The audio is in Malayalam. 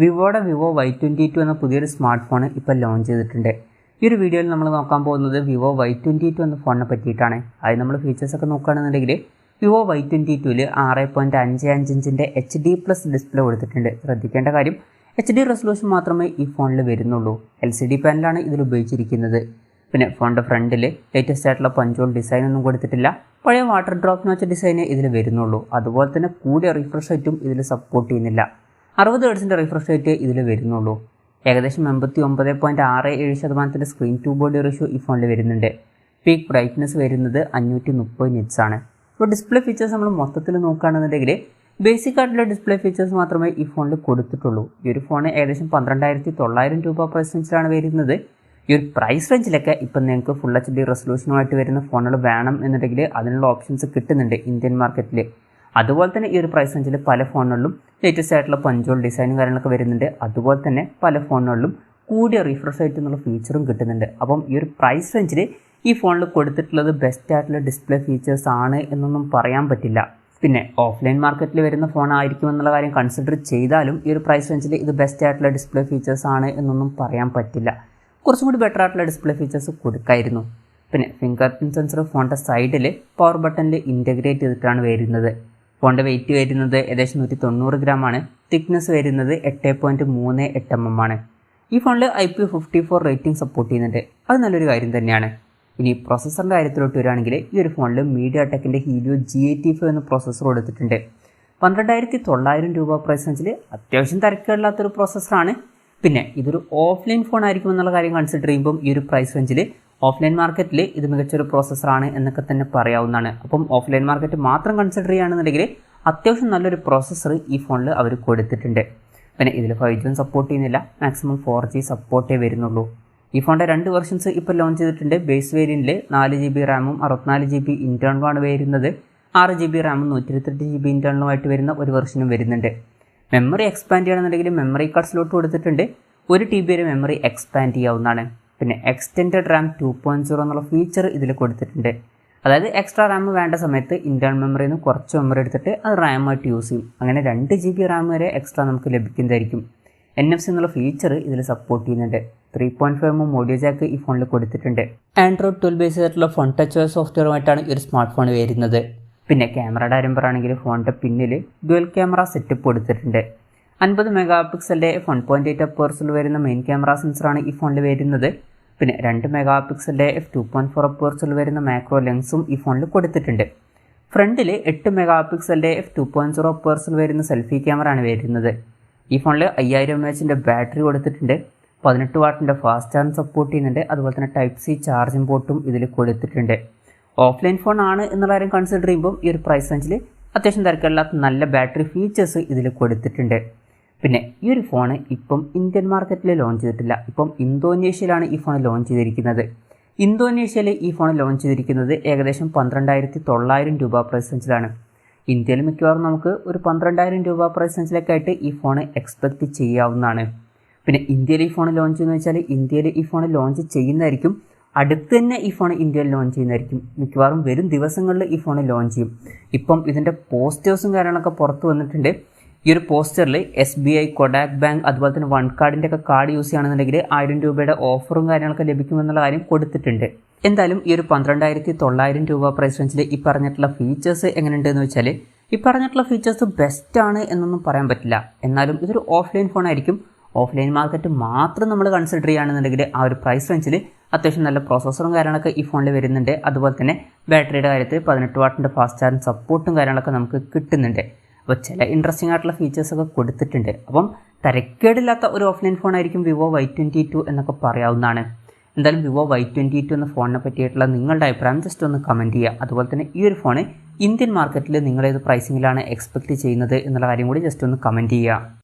വിവോയുടെ വിവോ Y22 എന്ന പുതിയൊരു സ്മാർട്ട് ഫോൺ ഇപ്പോൾ ലോഞ്ച് ചെയ്തിട്ടുണ്ട്. ഈ ഒരു വീഡിയോയിൽ നമ്മൾ നോക്കാൻ പോകുന്നത് വിവോ Y22 എന്ന ഫോണിനെ പറ്റിയിട്ടാണ്. അത് നമ്മൾ ഫീച്ചേഴ്സൊക്കെ നോക്കുകയാണെന്നുണ്ടെങ്കിൽ വിവോ Y22ൽ 6.55 ഇഞ്ചിൻ്റെ HD+ ഡിസ്പ്ലേ കൊടുത്തിട്ടുണ്ട്. ശ്രദ്ധിക്കേണ്ട കാര്യം HD റെസൊല്യൂഷൻ മാത്രമേ ഈ ഫോണിൽ വരുന്നുള്ളൂ. LCD പാനലാണ് ഇതിൽ ഉപയോഗിച്ചിരിക്കുന്നത്. പിന്നെ ഫോണിൻ്റെ ഫ്രണ്ടിൽ ലേറ്റസ്റ്റ് ആയിട്ടുള്ള പഞ്ചോൾ ഡിസൈൻ ഒന്നും കൊടുത്തിട്ടില്ല. പഴയ വാട്ടർ ഡ്രോപ്പ് നോച്ച ഡിസൈനേ ഇതിൽ വരുന്നുള്ളൂ. അതുപോലെ തന്നെ കൂടിയ റിഫ്രഷ് റേറ്റും ഇതിൽ സപ്പോർട്ട് ചെയ്യുന്നില്ല. 60 ഹെർട്സിൻ്റെ റിഫ്രഷ് റേറ്റ് ഇതിൽ വരുന്നുള്ളൂ. ഏകദേശം 89.67% സ്ക്രീൻ ടു ബോഡി റേഷ്യോ ഈ ഫോണിൽ വരുന്നുണ്ട്. പീക്ക് ബ്രൈറ്റ്നസ് വരുന്നത് 530 നിറ്റ്സ് ആണ്. ഇപ്പോൾ ഡിസ്പ്ലേ ഫീച്ചേഴ്സ് നമ്മൾ മൊത്തത്തിൽ നോക്കുകയാണെന്നുണ്ടെങ്കിൽ ബേസിക് ആയിട്ടുള്ള ഡിസ്പ്ലേ ഫീച്ചേഴ്സ് മാത്രമേ ഈ ഫോണിൽ കൊടുത്തിട്ടുള്ളൂ. ഈ ഒരു ഫോൺ ഏകദേശം 12,900 രൂപ പ്രൈസ് റേഞ്ചിലാണ് വരുന്നത്. ഈ ഒരു പ്രൈസ് റേഞ്ചിലൊക്കെ ഇപ്പം നിങ്ങൾക്ക് ഫുൾ HD റെസൊല്യൂഷനുമായിട്ട് വരുന്ന ഫോണുകൾ വേണം എന്നുണ്ടെങ്കിൽ അതിനുള്ള ഓപ്ഷൻസ് കിട്ടുന്നുണ്ട് ഇന്ത്യൻ മാർക്കറ്റിൽ. അതുപോലെ തന്നെ ഈ ഒരു പ്രൈസ് റേഞ്ചിൽ പല ഫോണുകളിലും ലേറ്റസ്റ്റ് ആയിട്ടുള്ള പഞ്ചോൾ ഡിസൈനും കാര്യങ്ങളൊക്കെ വരുന്നുണ്ട്. അതുപോലെ തന്നെ പല ഫോണുകളിലും കൂടിയ റിഫ്രഷ് റേറ്റ് എന്നുള്ള ഫീച്ചറും കിട്ടുന്നുണ്ട്. അപ്പം ഈ ഒരു പ്രൈസ് റേഞ്ചിൽ ഈ ഫോണിൽ കൊടുത്തിട്ടുള്ളത് ബെസ്റ്റ് ആയിട്ടുള്ള ഡിസ്പ്ലേ ഫീച്ചേഴ്സ് ആണ് എന്നൊന്നും പറയാൻ പറ്റില്ല. പിന്നെ ഓഫ്ലൈൻ മാർക്കറ്റിൽ വരുന്ന ഫോൺ ആയിരിക്കും എന്നുള്ള കാര്യം കൺസിഡർ ചെയ്താലും ഈ ഒരു പ്രൈസ് റേഞ്ചിൽ ഇത് ബെസ്റ്റ് ആയിട്ടുള്ള ഡിസ്പ്ലേ ഫീച്ചേഴ്സ് ആണ് എന്നൊന്നും പറയാൻ പറ്റില്ല. കുറച്ചും കൂടി ബെറ്റർ ആയിട്ടുള്ള ഡിസ്പ്ലേ ഫീച്ചേഴ്സ് കൊടുക്കായിരുന്നു. പിന്നെ ഫിംഗർ പ്രിൻറ്റ് സെൻസർ ഫോണിൻ്റെ സൈഡിൽ പവർ ബട്ടണിൽ ഇൻ്റഗ്രേറ്റ് ചെയ്തിട്ടാണ് വരുന്നത്. ഫോണിൻ്റെ വെയിറ്റ് വരുന്നത് ഏകദേശം 190 ഗ്രാമാണ്. തിക്നെസ് വരുന്നത് 8.38 mm ആണ്. ഈ ഫോണിൽ IP54 റേറ്റിംഗ് സപ്പോർട്ട് ചെയ്യുന്നുണ്ട്. അത് നല്ലൊരു കാര്യം തന്നെയാണ്. ഇനി പ്രോസസ്സറിൻ്റെ കാര്യത്തിലോട്ട് വരികയാണെങ്കിൽ ഈ ഒരു ഫോണിൽ mediatekൻ്റെ helio G85 എന്ന പ്രോസസ്സർ കൊടുത്തിട്ടുണ്ട്. 12,900 രൂപ പ്രൈസ് റേഞ്ചിൽ അത്യാവശ്യം തിരക്കുകളില്ലാത്തൊരു പ്രോസസ്സറാണ്. പിന്നെ ഇതൊരു ഓഫ്ലൈൻ ഫോൺ ആയിരിക്കും എന്നുള്ള കാര്യം കൺസിഡർ ചെയ്യുമ്പം ഈ ഒരു പ്രൈസ് റേഞ്ചിൽ ഓഫ്ലൈൻ മാർക്കറ്റിൽ ഇത് മികച്ചൊരു പ്രോസസ്സറാണ് എന്നൊക്കെ തന്നെ പറയാവുന്നതാണ്. അപ്പം ഓഫ്ലൈൻ മാർക്കറ്റ് മാത്രം കൺസിഡർ ചെയ്യുകയാണെന്നുണ്ടെങ്കിൽ അത്യാവശ്യം നല്ലൊരു പ്രോസസ്സർ ഈ ഫോണിൽ അവർ കൊടുത്തിട്ടുണ്ട്. പിന്നെ ഇതിൽ 5G സപ്പോർട്ട് ചെയ്യുന്നില്ല. മാക്സിമം 4G സപ്പോർട്ടേ വരുന്നുള്ളൂ. ഈ ഫോണിൻ്റെ 2 വെർഷൻസ് ഇപ്പോൾ ലോഞ്ച് ചെയ്തിട്ടുണ്ട്. ബേസ് വേരിയൻറ്റിൽ 4GB റാമും 64GB ഇൻറ്റേർണലുമാണ് വരുന്നത്. 6GB റാമും 128GB ഇൻറ്റേർണലുമായിട്ട് വരുന്ന ഒരു വെർഷനും വരുന്നുണ്ട്. മെമ്മറി എക്സ്പാൻഡ് ചെയ്യണമെന്നുണ്ടെങ്കിൽ മെമ്മറി കാർഡ് സ്ലോട്ട് കൊടുത്തിട്ടുണ്ട്. 1TB വരെ മെമ്മറി എക്സ്പാൻഡ് ചെയ്യാവുന്നതാണ്. പിന്നെ എക്സ്റ്റെൻഡഡ് റാം 2.0 എന്നുള്ള ഫീച്ചർ ഇതിൽ കൊടുത്തിട്ടുണ്ട്. അതായത് എക്സ്ട്രാ റാം വേണ്ട സമയത്ത് ഇൻറ്റേർണൽ മെമ്മറിയിൽ നിന്ന് കുറച്ച് മെമ്മറി എടുത്തിട്ട് അത് റാമായിട്ട് യൂസ് ചെയ്യും. അങ്ങനെ 2GB റാം വരെ എക്സ്ട്രാ നമുക്ക് ലഭിക്കുന്നതായിരിക്കും. NFC എന്നുള്ള ഫീച്ചർ ഇതിൽ സപ്പോർട്ട് ചെയ്യുന്നുണ്ട്. 3.5 mm ഓഡിയോ ജാക്ക് ഈ ഫോണിൽ കൊടുത്തിട്ടുണ്ട്. ആൻഡ്രോയിഡ് 12 ബേസ് ആയിട്ടുള്ള ഫോൺ ടച്ച് സോഫ്റ്റ്വെയറുമായിട്ടാണ് ഈ ഒരു സ്മാർട്ട് ഫോൺ വരുന്നത്. പിന്നെ ക്യാമറയുടെ കാര്യം പറയുകയാണെങ്കിൽ ഫോണിൻ്റെ പിന്നിൽ ഡ്യുവൽ ക്യാമറ സെറ്റപ്പ് കൊടുത്തിട്ടുണ്ട്. 50 മെഗാപിക്സലിൻ്റെ 1.8 അപ്പേഴ്സിൽ വരുന്ന മെയിൻ ക്യാമറ സെൻസറാണ് ഈ ഫോണിൽ വരുന്നത്. പിന്നെ 2 മെഗാപിക്സലിൻ്റെ f2.4 അപ്പേഴ്സിൽ വരുന്ന മാക്രോ ലെൻസും ഈ ഫോണിൽ കൊടുത്തിട്ടുണ്ട്. ഫ്രണ്ടിൽ 8 മെഗാപിക്സലിൻ്റെ f2.0 അപ്പേഴ്സിൽ വരുന്ന സെൽഫി ക്യാമറ ആണ് വരുന്നത്. ഈ ഫോണിൽ 5000 mAh ബാറ്ററി കൊടുത്തിട്ടുണ്ട്. 18 വാട്ടിൻ്റെ ഫാസ്റ്റ് ചാർജ് സപ്പോർട്ട് ചെയ്യുന്നുണ്ട്. അതുപോലെ തന്നെ Type-C ചാർജിംഗ് പോർട്ടും ഇതിൽ കൊടുത്തിട്ടുണ്ട്. ഓഫ്ലൈൻ ഫോൺ ആണ് എന്നുള്ള കാര്യം കൺസിഡർ ചെയ്യുമ്പോൾ ഈ ഒരു പ്രൈസ് റേഞ്ചിൽ അത്യാവശ്യം തിരക്കില്ലാത്ത നല്ല ബാറ്ററി ഫീച്ചേഴ്സ് ഇതിൽ കൊടുത്തിട്ടുണ്ട്. പിന്നെ ഈ ഒരു ഫോൺ ഇപ്പം ഇന്ത്യൻ മാർക്കറ്റിൽ ലോഞ്ച് ചെയ്തിട്ടില്ല. ഇപ്പം ഇന്തോനേഷ്യയിലാണ് ഈ ഫോൺ ലോഞ്ച് ചെയ്തിരിക്കുന്നത്. ഇന്തോനേഷ്യയിൽ ഈ ഫോൺ ലോഞ്ച് ചെയ്തിരിക്കുന്നത് ഏകദേശം 12,900 രൂപ പ്രൈസ് റേഞ്ചിലാണ്. ഇന്ത്യയിൽ മിക്കവാറും നമുക്ക് ഒരു 12,000 രൂപ പ്രൈസ് റേഞ്ചിലേക്കായിട്ട് ഈ ഫോൺ എക്സ്പെക്റ്റ് ചെയ്യാവുന്നതാണ്. പിന്നെ ഇന്ത്യയിൽ ഈ ഫോൺ ലോഞ്ച് ചെയ്യുന്നത് വെച്ചാൽ ഇന്ത്യയിൽ ഈ ഫോൺ ലോഞ്ച് ചെയ്യുന്നതായിരിക്കും. അടുത്ത് തന്നെ ഈ ഫോൺ ഇന്ത്യയിൽ ലോഞ്ച് ചെയ്യുന്നതായിരിക്കും. മിക്കവാറും വരും ദിവസങ്ങളിൽ ഈ ഫോൺ ലോഞ്ച് ചെയ്യും. ഇപ്പം ഇതിൻ്റെ പോസ്റ്റേഴ്സും കാര്യങ്ങളൊക്കെ പുറത്ത് വന്നിട്ടുണ്ട്. ഈ ഒരു പോസ്റ്ററിൽ SBI, കൊഡാക് ബാങ്ക്, അതുപോലെ തന്നെ വൺ കാർഡിൻ്റെ ഒക്കെ കാർഡ് യൂസ് ചെയ്യുകയാണെന്നുണ്ടെങ്കിൽ 1000 രൂപയുടെ ഓഫറും കാര്യങ്ങളൊക്കെ ലഭിക്കുമെന്നുള്ള കാര്യം കൊടുത്തിട്ടുണ്ട്. എന്തായാലും ഈ ഒരു 12,900 രൂപ പ്രൈസ് റേഞ്ചിൽ ഈ പറഞ്ഞിട്ടുള്ള ഫീച്ചേഴ്സ് എങ്ങനെയുണ്ടെന്ന് വെച്ചാൽ ഈ പറഞ്ഞിട്ടുള്ള ഫീച്ചേഴ്സ് ബെസ്റ്റാണ് എന്നൊന്നും പറയാൻ പറ്റില്ല. എന്നാലും ഇതൊരു ഓഫ്ലൈൻ ഫോൺ ആയിരിക്കും. ഓഫ്ലൈൻ മാർക്കറ്റ് മാത്രം നമ്മൾ കൺസിഡർ ചെയ്യുകയാണെന്നുണ്ടെങ്കിൽ ആ ഒരു പ്രൈസ് റേഞ്ചിൽ അത്യാവശ്യം നല്ല പ്രോസസ്സറും കാര്യങ്ങളൊക്കെ ഈ ഫോണിൽ വരുന്നുണ്ട്. അതുപോലെ തന്നെ ബാറ്ററിയുടെ കാര്യത്തിൽ 18 വാട്ടിൻ്റെ ഫാസ്റ്റ് ചാർജിങ് സപ്പോർട്ടും കാര്യങ്ങളൊക്കെ നമുക്ക് കിട്ടുന്നുണ്ട്. അപ്പോൾ ചില ഇൻട്രസ്റ്റിംഗ് ആയിട്ടുള്ള ഫീച്ചേഴ്സൊക്കെ കൊടുത്തിട്ടുണ്ട്. അപ്പം തരക്കേടില്ലാത്ത ഒരു ഓഫ്ലൈൻ ഫോൺ ആയിരിക്കും വിവോ Y22 എന്നൊക്കെ പറയാവുന്നതാണ്. എന്തായാലും വിവോ Y22 എന്ന ഫോണിനെ പറ്റിയിട്ടുള്ള നിങ്ങളുടെ അഭിപ്രായം ജസ്റ്റ് ഒന്ന് കമൻറ്റ് ചെയ്യുക. അതുപോലെ തന്നെ ഈ ഒരു ഫോൺ ഇന്ത്യൻ മാർക്കറ്റിൽ നിങ്ങളേത് പ്രൈസിങ്ങിലാണ് എക്സ്പെക്റ്റ് ചെയ്യുന്നത് എന്നുള്ള കാര്യം കൂടി ജസ്റ്റ് ഒന്ന് കമൻറ്റ് ചെയ്യുക.